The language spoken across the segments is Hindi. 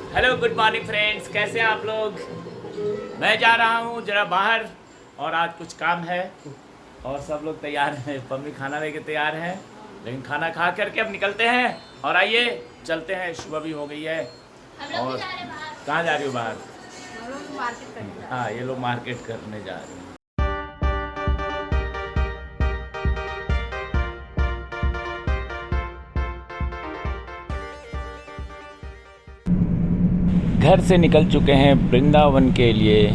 हेलो गुड मॉर्निंग फ्रेंड्स, कैसे हैं आप लोग। मैं जा रहा हूँ जरा बाहर और आज कुछ काम है और सब लोग तैयार हैं। मम्मी खाना लेके तैयार हैं, लेकिन खाना खा करके अब निकलते हैं और आइए चलते हैं। सुबह भी हो गई है और कहाँ जा रही हो बाहर? हम लोग मार्केट करने जा रहे हैं। हाँ, ये लोग मार्केट करने जा रहे हैं। घर से निकल चुके हैं वृंदावन के लिए।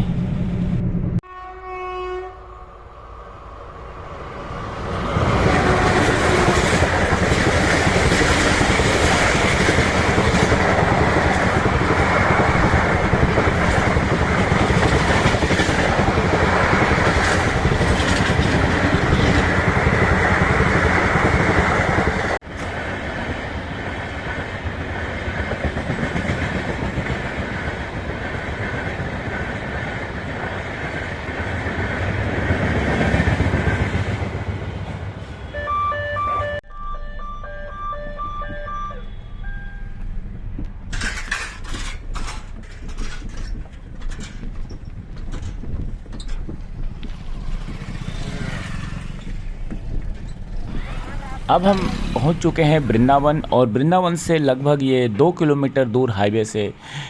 अब हम पहुंच चुके हैं वृंदावन और वृंदावन से लगभग ये 2 किलोमीटर दूर हाईवे से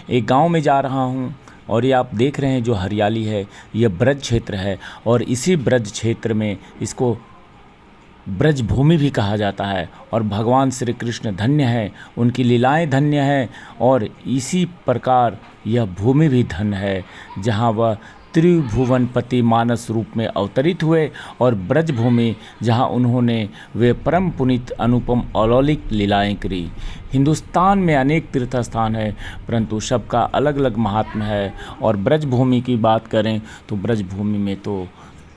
एक गांव में जा रहा हूं। और ये आप देख रहे हैं जो हरियाली है, ये ब्रज क्षेत्र है और इसी ब्रज क्षेत्र में इसको ब्रज भूमि भी कहा जाता है। और भगवान श्री कृष्ण धन्य हैं, उनकी लीलाएं धन्य हैं और इसी प्रकार यह भूमि भी धन्य है जहाँ वह त्रिभुवनपति मानस रूप में अवतरित हुए और ब्रज भूमि जहाँ उन्होंने वे परम पुनीत अनुपम अलौकिक लीलाएं करी। हिंदुस्तान में अनेक तीर्थ स्थान है, परंतु सबका अलग अलग महात्म्य है। और ब्रज भूमि की बात करें तो ब्रज भूमि में तो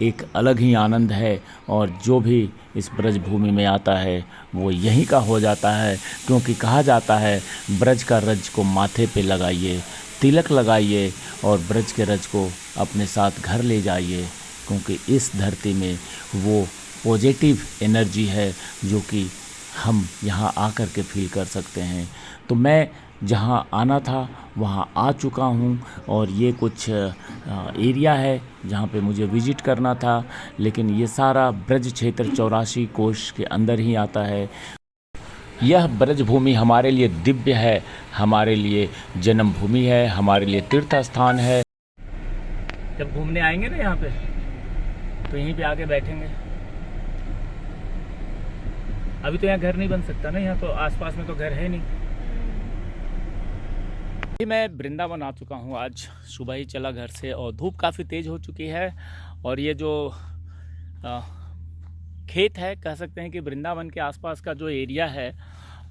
एक अलग ही आनंद है और जो भी इस ब्रज भूमि में आता है वो यहीं का हो जाता है, क्योंकि कहा जाता है ब्रज का रज को माथे पे लगाइए, तिलक लगाइए और ब्रज के रज को अपने साथ घर ले जाइए, क्योंकि इस धरती में वो पॉजिटिव एनर्जी है जो कि हम यहाँ आकर के फील कर सकते हैं। तो मैं जहाँ आना था वहाँ आ चुका हूँ और ये कुछ एरिया है जहाँ पे मुझे विज़िट करना था, लेकिन ये सारा ब्रज क्षेत्र 84 कोश के अंदर ही आता है। यह ब्रज भूमि हमारे लिए दिव्य है, हमारे लिए जन्मभूमि है, हमारे लिए तीर्थ स्थान है। जब घूमने आएंगे ना यहाँ पे तो यहीं पे आके बैठेंगे। अभी तो यहाँ घर नहीं बन सकता ना, यहाँ तो आसपास में तो घर है नहीं। मैं वृंदावन आ चुका हूँ, आज सुबह ही चला घर से और धूप काफ़ी तेज़ हो चुकी है। और ये जो खेत है, कह सकते हैं कि वृंदावन के आसपास का जो एरिया है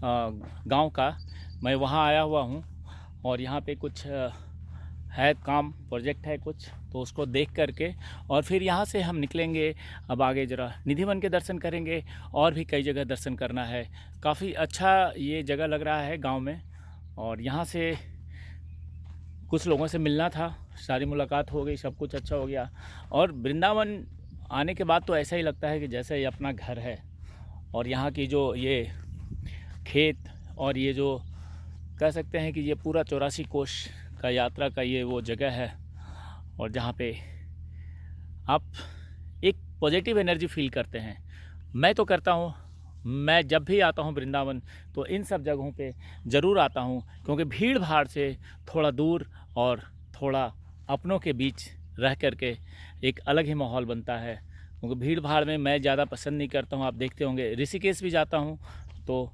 गांव का, मैं वहाँ आया हुआ हूँ। और यहाँ पे कुछ है काम, प्रोजेक्ट है कुछ, तो उसको देख करके और फिर यहाँ से हम निकलेंगे। अब आगे ज़रा निधिवन के दर्शन करेंगे और भी कई जगह दर्शन करना है। काफ़ी अच्छा ये जगह लग रहा है गांव में। और यहाँ से कुछ लोगों से मिलना था, सारी मुलाकात हो गई, सब कुछ अच्छा हो गया। और वृंदावन आने के बाद तो ऐसा ही लगता है कि जैसे ये अपना घर है। और यहाँ की जो ये खेत और ये जो कह सकते हैं कि ये पूरा 84 कोश का यात्रा का ये वो जगह है, और जहाँ पे आप एक पॉजिटिव एनर्जी फील करते हैं। मैं तो करता हूँ, मैं जब भी आता हूँ वृंदावन तो इन सब जगहों पे ज़रूर आता हूँ, क्योंकि भीड़ भाड़ से थोड़ा दूर और थोड़ा अपनों के बीच रह करके एक अलग ही माहौल बनता है। क्योंकि भीड़ भाड़ में मैं ज़्यादा पसंद नहीं करता हूँ। आप देखते होंगे ऋषिकेश भी जाता हूँ तो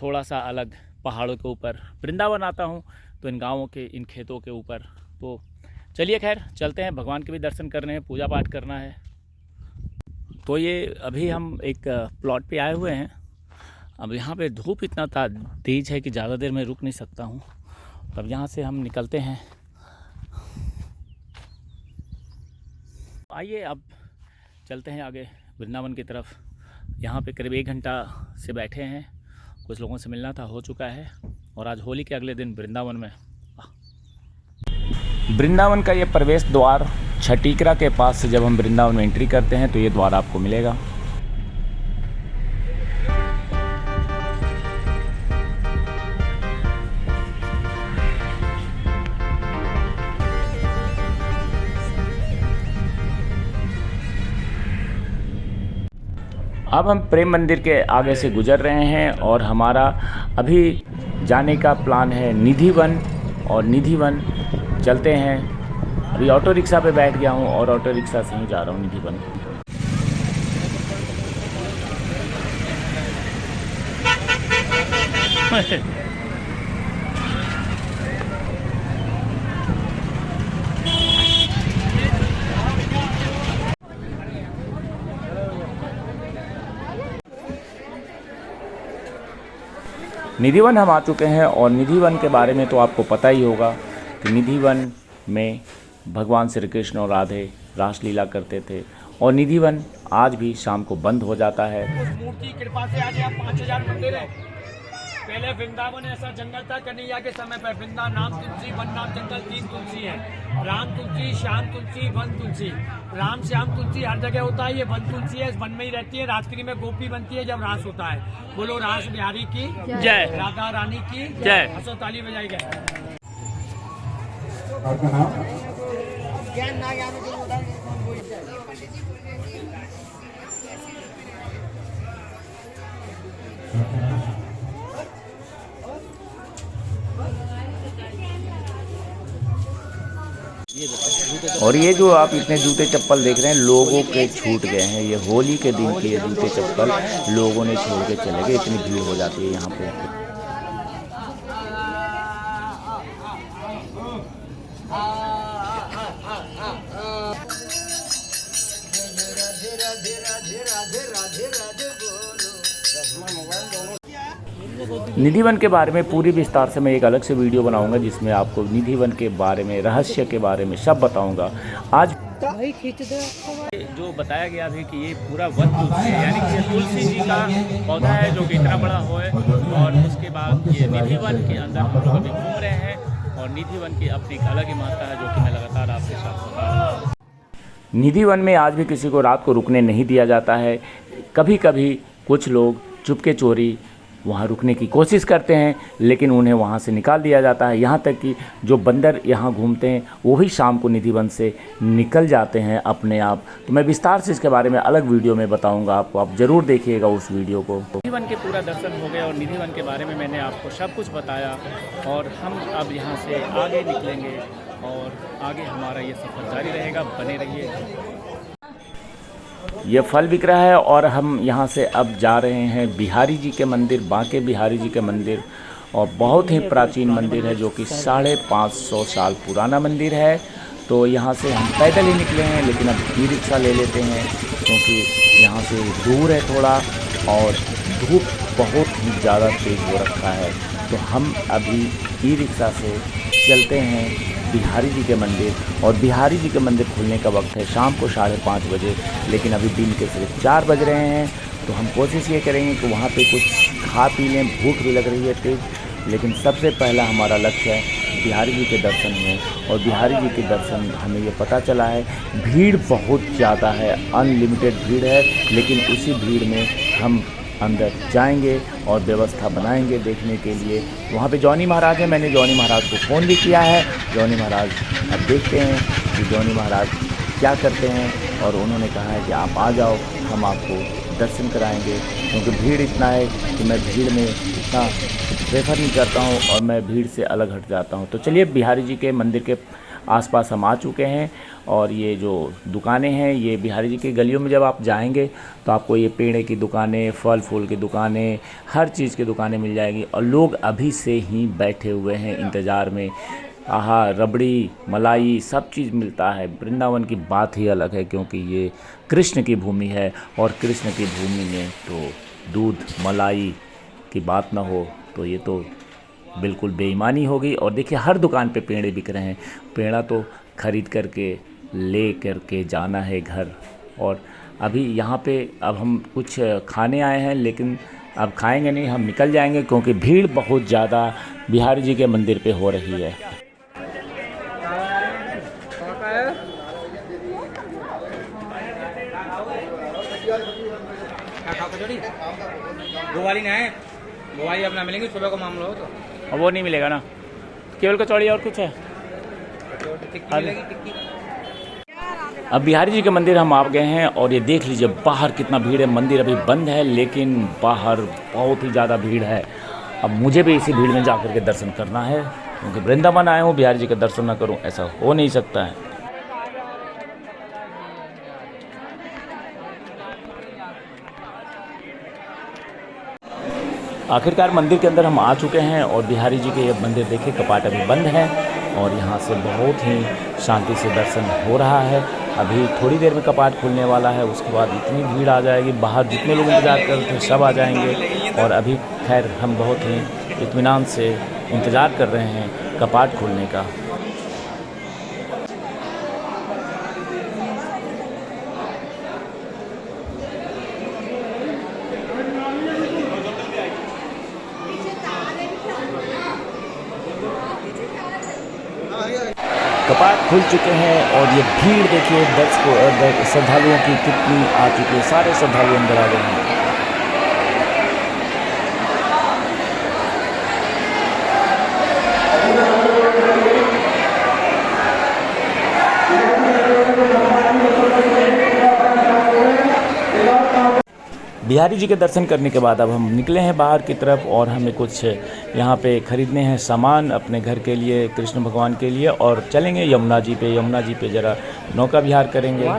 थोड़ा सा अलग पहाड़ों के ऊपर, वृंदावन आता हूँ तो इन गाँवों के, इन खेतों के ऊपर। तो चलिए खैर चलते हैं, भगवान के भी दर्शन करने हैं, पूजा पाठ करना है। तो ये अभी हम एक प्लॉट पे आए हुए हैं। अब यहाँ पे धूप इतना तेज़ है कि ज़्यादा देर में रुक नहीं सकता हूँ। तब यहाँ से हम निकलते हैं। आइए अब चलते हैं आगे वृंदावन की तरफ। यहाँ पे करीब 1 घंटा से बैठे हैं, कुछ लोगों से मिलना था, हो चुका है। और आज होली के अगले दिन वृंदावन का ये प्रवेश द्वार छटीकरा के पास से जब हम वृंदावन में एंट्री करते हैं तो ये द्वार आपको मिलेगा। अब हम प्रेम मंदिर के आगे से गुजर रहे हैं और हमारा अभी जाने का प्लान है निधि वन, और निधि वन चलते हैं। अभी ऑटो रिक्शा पे बैठ गया हूँ और ऑटो रिक्शा से ही जा रहा हूँ निधि वन। निधि वन हम आ चुके हैं और निधि वन के बारे में तो आपको पता ही होगा कि निधि वन में भगवान श्री कृष्ण और राधे रासलीला करते थे, और निधि वन आज भी शाम को बंद हो जाता है। मूर्ति कृपा से आज यहाँ 5000 मंदिर है। पहले वृंदावन ऐसा जंगल था कन्हैया के समय पर। वृंदा नाम तुलसी, वन नाम जंगल, 3 तुलसी है। राम तुलसी, श्याम तुलसी, वन तुलसी। राम श्याम तुलसी हर जगह होता है, ये वन तुलसी है, इस वन में ही रहती है। रात्रि में गोपी बनती है जब रास होता है। बोलो रास बिहारी की जय, राधा रानी की जय। हंसो ताली बजाई गए। और ये जो आप इतने जूते चप्पल देख रहे हैं, लोगों के छूट गए हैं। ये होली के दिन के जूते चप्पल लोगों ने छोड़ के चले गए, इतनी भीड़ हो जाती है यहाँ पे। निधि वन के बारे में पूरी विस्तार से मैं एक अलग से वीडियो बनाऊंगा, जिसमें आपको निधि वन के बारे में, रहस्य के बारे में सब बताऊंगा। आज जो बताया गया अभी कि ये पूरा वन तुलसी है, यानी कि ये तुलसी जी का पौधा है जो कि इतना बड़ा है। और उसके बाद ये निधि वन के अंदर हम लोग अभी घूम रहे हैं, और निधि वन की अपनी एक अलग ही महत्ता है जो कि मैं लगातार आपके साथ बता रहा हूँ। निधि वन में आज भी किसी को रात को रुकने नहीं दिया जाता है। कभी कभी कुछ लोग चुपके चोरी वहाँ रुकने की कोशिश करते हैं, लेकिन उन्हें वहाँ से निकाल दिया जाता है। यहाँ तक कि जो बंदर यहाँ घूमते हैं वो भी शाम को निधि वन से निकल जाते हैं अपने आप। तो मैं विस्तार से इसके बारे में अलग वीडियो में बताऊँगा आपको, आप ज़रूर देखिएगा उस वीडियो को। निधि वन के पूरा दर्शन हो गए और निधि वन के बारे में मैंने आपको सब कुछ बताया, और हम अब यहाँ से आगे निकलेंगे और आगे हमारा ये सफ़र जारी रहेगा। बने रहिए। ये फल बिक रहा है और हम यहाँ से अब जा रहे हैं बिहारी जी के मंदिर, बांके बिहारी जी के मंदिर। और बहुत ही प्राचीन मंदिर है जो कि 550 साल पुराना मंदिर है। तो यहाँ से हम पैदल ही निकले हैं, लेकिन अब ई रिक्शा ले लेते हैं क्योंकि यहाँ से दूर है थोड़ा, और धूप बहुत ही ज़्यादा तेज़ हो रखा है। तो हम अभी ई रिक्शा से चलते हैं बिहारी जी के मंदिर। और बिहारी जी के मंदिर खुलने का वक्त है शाम को 5:30 बजे, लेकिन अभी दिन के सिर्फ 4 बज रहे हैं। तो हम कोशिश ये करेंगे कि वहाँ पे कुछ खा पी लें, भूख भी लग रही है तेज़। लेकिन सबसे पहला हमारा लक्ष्य है बिहारी जी के दर्शन में। और बिहारी जी के दर्शन हमें ये पता चला है भीड़ बहुत ज़्यादा है, अनलिमिटेड भीड़ है, लेकिन उसी भीड़ में हम अंदर जाएंगे और व्यवस्था बनाएंगे देखने के लिए। वहाँ पे जॉनी महाराज हैं, मैंने जॉनी महाराज को फ़ोन भी किया है। जॉनी महाराज अब देखते हैं कि जॉनी महाराज क्या करते हैं, और उन्होंने कहा है कि आप आ जाओ, हम आपको दर्शन कराएंगे। क्योंकि भीड़ इतना है कि मैं भीड़ में इतना प्रेफर नहीं करता हूँ और मैं भीड़ से अलग हट जाता हूँ। तो चलिए, बिहारी जी के मंदिर के आसपास हम आ चुके हैं, और ये जो दुकानें हैं, ये बिहारी जी की गलियों में जब आप जाएंगे तो आपको ये पेड़े की दुकानें, फल फूल की दुकानें, हर चीज़ की दुकानें मिल जाएगी। और लोग अभी से ही बैठे हुए हैं इंतज़ार में। आहा, रबड़ी, मलाई, सब चीज़ मिलता है। वृंदावन की बात ही अलग है, क्योंकि ये कृष्ण की भूमि है, और कृष्ण की भूमि में तो दूध मलाई की बात ना हो तो ये तो बिल्कुल बेईमानी होगी। और देखिए, हर दुकान पे पेड़े बिक रहे हैं। पेड़ा तो ख़रीद करके ले करके जाना है घर। और अभी यहाँ पे अब हम कुछ खाने आए हैं, लेकिन अब खाएंगे नहीं, हम निकल जाएंगे क्योंकि भीड़ बहुत ज़्यादा बिहारी जी के मंदिर पे हो रही है। गोवाली ना है, गोवाली अपना मिलेंगे सुबह को मामला हो तो। और वो नहीं मिलेगा ना, केवल कचौड़ी और कुछ है। टिक्की मिलेगी, टिक्की। अब बिहारी जी के मंदिर हम आ गए हैं और ये देख लीजिए बाहर कितना भीड़ है। मंदिर अभी बंद है लेकिन बाहर बहुत ही ज़्यादा भीड़ है। अब मुझे भी इसी भीड़ में जाकर के दर्शन करना है, क्योंकि वृंदावन आया हूँ, बिहारी जी का दर्शन ना करूँ ऐसा हो नहीं सकता है। आखिरकार मंदिर के अंदर हम आ चुके हैं और बिहारी जी के ये मंदिर देखिए कपाट अभी बंद है और यहाँ से बहुत ही शांति से दर्शन हो रहा है। अभी थोड़ी देर में कपाट खुलने वाला है, उसके बाद इतनी भीड़ आ जाएगी, बाहर जितने लोग इंतज़ार कर रहे थे सब आ जाएंगे। और अभी खैर हम बहुत ही इत्मीनान से इंतज़ार कर रहे हैं कपाट खुलने का। कपाट खुल चुके हैं और ये भीड़ देखिए श्रद्धालुओं की कितनी आ चुकी है। सारे श्रद्धालु अंदर आ गए हैं। बिहारी जी के दर्शन करने के बाद अब हम निकले हैं बाहर की तरफ और हमें कुछ यहाँ पे ख़रीदने हैं सामान अपने घर के लिए, कृष्ण भगवान के लिए, और चलेंगे यमुना जी पे ज़रा नौका विहार करेंगे।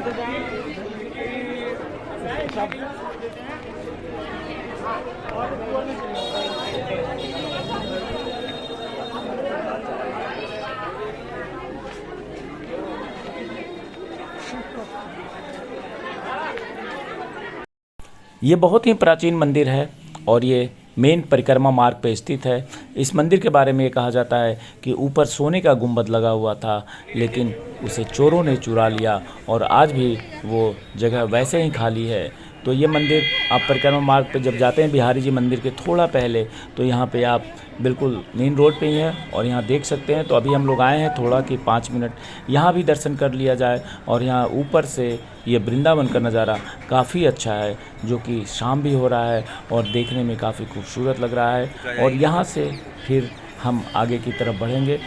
ये बहुत ही प्राचीन मंदिर है और ये मेन परिक्रमा मार्ग पे स्थित है। इस मंदिर के बारे में ये कहा जाता है कि ऊपर सोने का गुंबद लगा हुआ था, लेकिन उसे चोरों ने चुरा लिया और आज भी वो जगह वैसे ही खाली है। तो ये मंदिर आप परिक्रमा मार्ग पे जब जाते हैं बिहारी जी मंदिर के थोड़ा पहले, तो यहाँ पे आप बिल्कुल मेन रोड पे ही हैं और यहाँ देख सकते हैं। तो अभी हम लोग आए हैं थोड़ा कि 5 मिनट यहाँ भी दर्शन कर लिया जाए। और यहाँ ऊपर से ये वृंदावन का नज़ारा काफ़ी अच्छा है, जो कि शाम भी हो रहा है और देखने में काफ़ी खूबसूरत लग रहा है। और यहाँ से फिर हम आगे की तरफ बढ़ेंगे।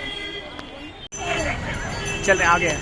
चलें आगे।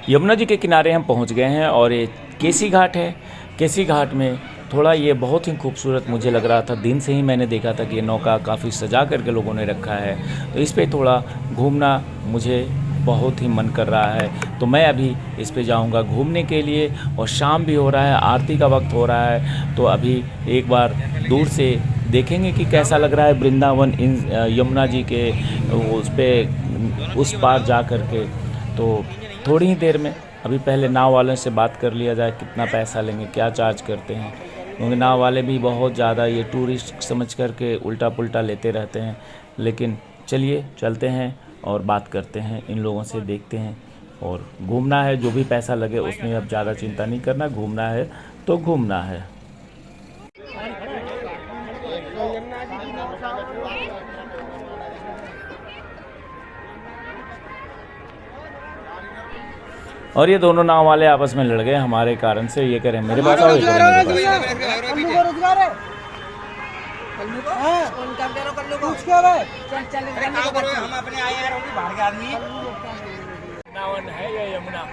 यमुना जी के किनारे हम पहुंच गए हैं और ये केसी घाट है। केसी घाट में थोड़ा ये बहुत ही खूबसूरत मुझे लग रहा था। दिन से ही मैंने देखा था कि ये नौका काफ़ी सजा करके लोगों ने रखा है, तो इस पे थोड़ा घूमना मुझे बहुत ही मन कर रहा है। तो मैं अभी इस पे जाऊंगा घूमने के लिए। और शाम भी हो रहा है, आरती का वक्त हो रहा है, तो अभी एक बार दूर से देखेंगे कि कैसा लग रहा है वृंदावन इन यमुना जी के उस पार जा कर के। तो थोड़ी ही देर में अभी पहले नाव वालों से बात कर लिया जाए, कितना पैसा लेंगे, क्या चार्ज करते हैं, क्योंकि नाव वाले भी बहुत ज़्यादा ये टूरिस्ट समझ कर के उल्टा पुल्टा लेते रहते हैं। लेकिन चलिए चलते हैं और बात करते हैं इन लोगों से, देखते हैं। और घूमना है, जो भी पैसा लगे उसमें अब ज़्यादा चिंता नहीं करना, घूमना है तो घूमना है। और ये दोनों नाव वाले आपस में लड़ गए हमारे कारण से। ये करें मेरे पास आओ, ये करें मेरे पास। हम अपने आए यार, बाहर के आदमी है ये यमुना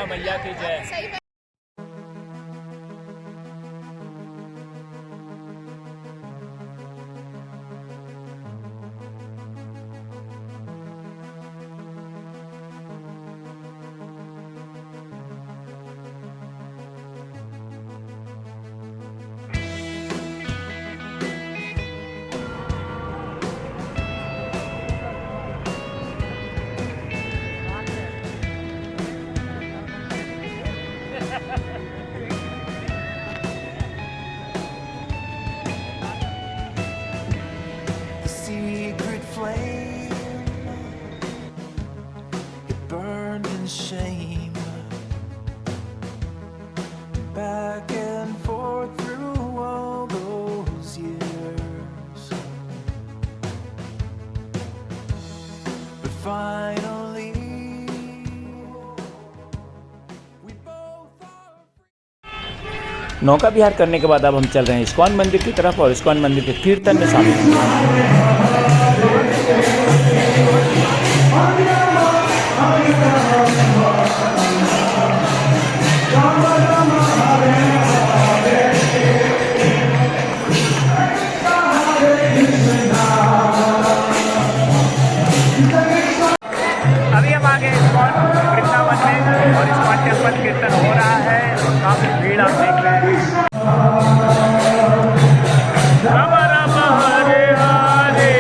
मैया की जय। नौका विहार करने के बाद अब हम चल रहे हैं इस्कॉन मंदिर की तरफ और इस्कॉन मंदिर के कीर्तन में शामिल होंगे। अभी हम आ गए इस्कॉन वृंदावन में और इस्कॉन टेम्पल कीर्तन हो रहा है और काफी भीड़ आप देख रहे हैं। राम राम हरे हरे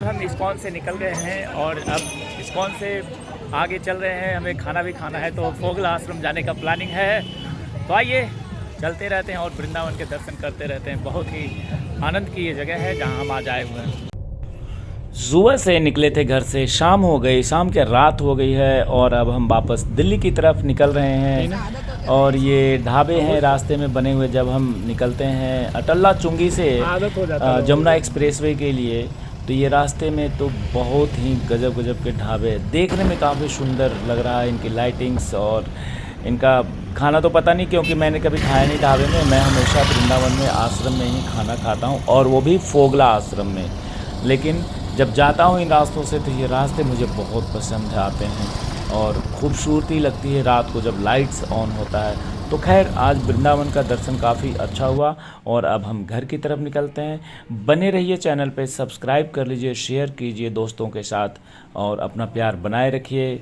हम इस्कॉन से निकल गए हैं और अब इस्कॉन से आगे चल रहे हैं। हमें खाना भी खाना है तो फोगला आश्रम जाने का प्लानिंग है। तो आइए चलते रहते हैं और वृंदावन के दर्शन करते रहते हैं। बहुत ही आनंद की ये जगह है जहाँ हम आज आए हुए हैं। सुबह से निकले थे घर से, शाम हो गई, शाम के रात हो गई है और अब हम वापस दिल्ली की तरफ निकल रहे हैं। और ये ढाबे हैं रास्ते में बने हुए। जब हम निकलते हैं अटल्ला चुंगी से जमुना एक्सप्रेसवे के लिए तो ये रास्ते में तो बहुत ही गजब गजब के ढाबे, देखने में काफ़ी सुंदर लग रहा है। इनकी लाइटिंग्स और इनका खाना तो पता नहीं, क्योंकि मैंने कभी खाया नहीं ढाबे में। मैं हमेशा वृंदावन में आश्रम में ही खाना खाता हूँ और वो भी फोगला आश्रम में। लेकिन जब जाता हूँ इन रास्तों से तो ये रास्ते मुझे बहुत पसंद आते हैं और खूबसूरती लगती है रात को जब लाइट्स ऑन होता है। तो खैर आज वृंदावन का दर्शन काफ़ी अच्छा हुआ और अब हम घर की तरफ निकलते हैं। बने रहिए चैनल पे, सब्सक्राइब कर लीजिए, शेयर कीजिए दोस्तों के साथ और अपना प्यार बनाए रखिए।